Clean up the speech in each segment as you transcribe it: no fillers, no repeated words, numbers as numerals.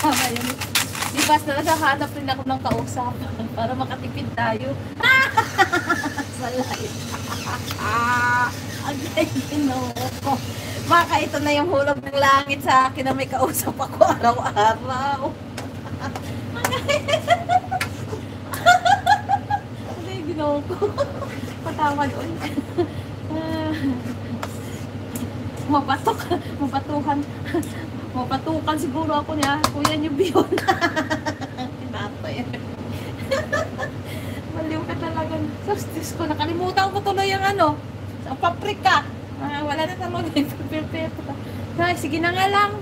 Ngayon, di ba talaga hanap rin ako ng kausapan para makatipid tayo. Sa life. Ang ginoo. Baka ito na yung hulog ng langit sa akin na may kausap ako araw-araw. Ang ginoo ko. Patawad ulit. Mapatukan siguro ako niya. Kuya niyo biyon. Tinato yan. Maliw ka talaga. Sustis ko. Nakalimutan ko tuloy yung ano. Sa paprika. Wala na talaga yung paper. Sige na nga lang.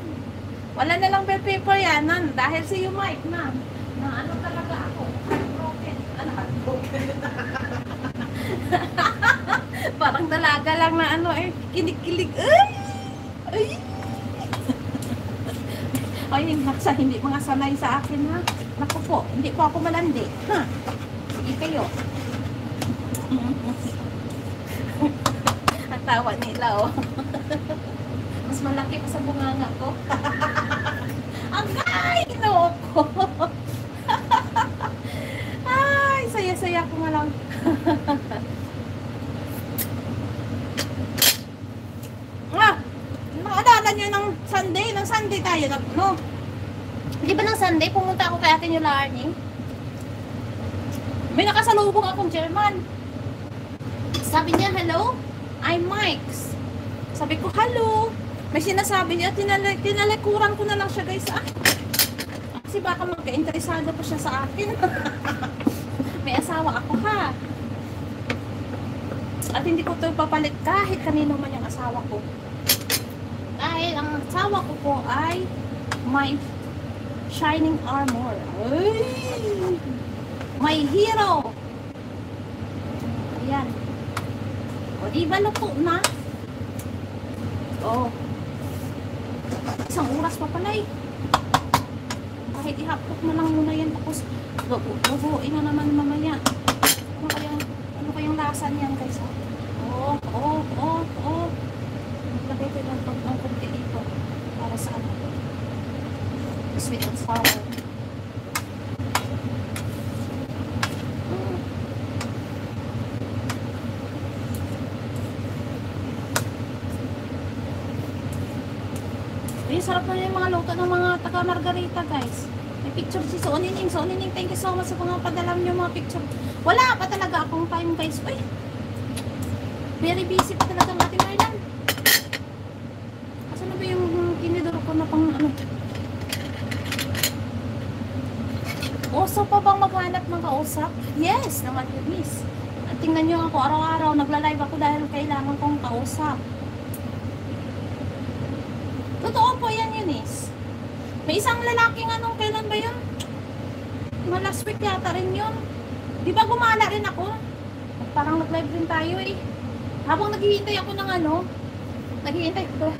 Wala na lang paper yan. Dahil sa iyo, Mike, na ano talaga ako. Heartbroken. Heartbroken. Parang dalaga lang na ano kinig-kilig. Ay! Ay, hindi mga sanay sa akin, ha? Naku po, hindi po ako malandi. Ha? Sige kayo. Ang tawa nila, oh. Mas malaki pa sa bunganga ko. Agay! Ginoo ko. Ay, saya-saya ko nga lang. Naalala nyo ng Sunday tayo, no? Di ba ng Sunday, pumunta ako kay Ate nyo Larnie? May nakasalubong akong German. Sabi niya, hello, I'm Mike's. Sabi ko, hello. May sinasabi niya, tinalikuran ko na lang siya, guys. Kasi baka magka-interesado pa siya sa akin. May asawa ako, ha? At hindi ko ito papalit kahit kanino man yung asawa ko. Dahil ang asawa ko po ay my shining armor. Ay! My hero! Ayan. O, diba luto na? O. Isang oras pa pala eh. Kahit ihapot na lang muna yan. Tapos, lubuin na naman mamaya. Ano kayang lasa niyan, guys? Lagay ko lang ng konti dito para sa ano, sweet and sour. Ay, sarap na yung mga luto ng mga taga Margarita, guys. May picture si Soonining. Soonining, thank you so much sa mga padalam nyo mga picture. Wala pa talaga akong time, guys. Uy, very busy pa talaga ng ating Marlan. Asan na ba yung kinidoro ko na pang ano? Usap pa bang maghanap ng kausap? Yes, naman yun, miss. At tingnan nyo ako, araw-araw nagla-live ako dahil kailangan kong kausap. Totoo po yan, Eunice. May isang lalaking anong kailan ba yun? Last week yata rin yun. Di ba gumala rin ako? Parang nag-live rin tayo eh. Habang naghihintay ako ng ano, naghihintay ko.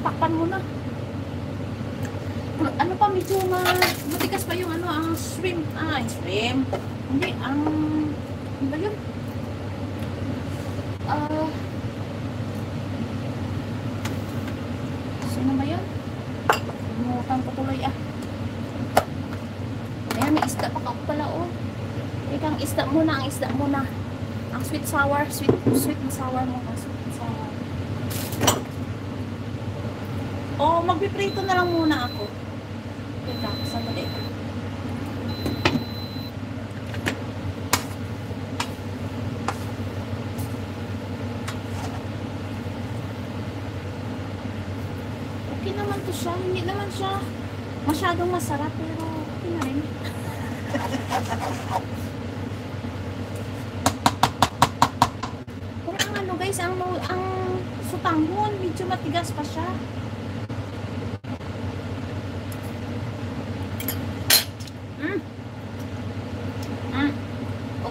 Takpan mo na. Ano pa, medyo matigas pa yung ano, ang shrimp. Shrimp. Hindi, ano ba yun? Sino ba yun? Umutan ko tuloy Ayan, may isda pa pala Ika, ang isda muna, ang sweet sour, sweet and sour muna, sweet and sour. Magpiprito na lang muna ako. Ika, sandali. Okay naman to siya, hindi naman siya masyadong masarap, pero okay na rin. Kung ang ano guys, ang sutanghon, medyo matigas pa siya.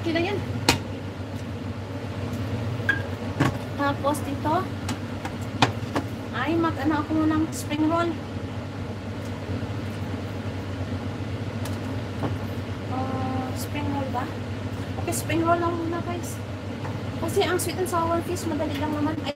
Okay na yan. Tapos dito ay mag-ano ako muna ng spring roll. Spring roll ba? Okay, spring roll lang muna guys. Kasi ang sweet and sour fish, madali lang naman. Ay,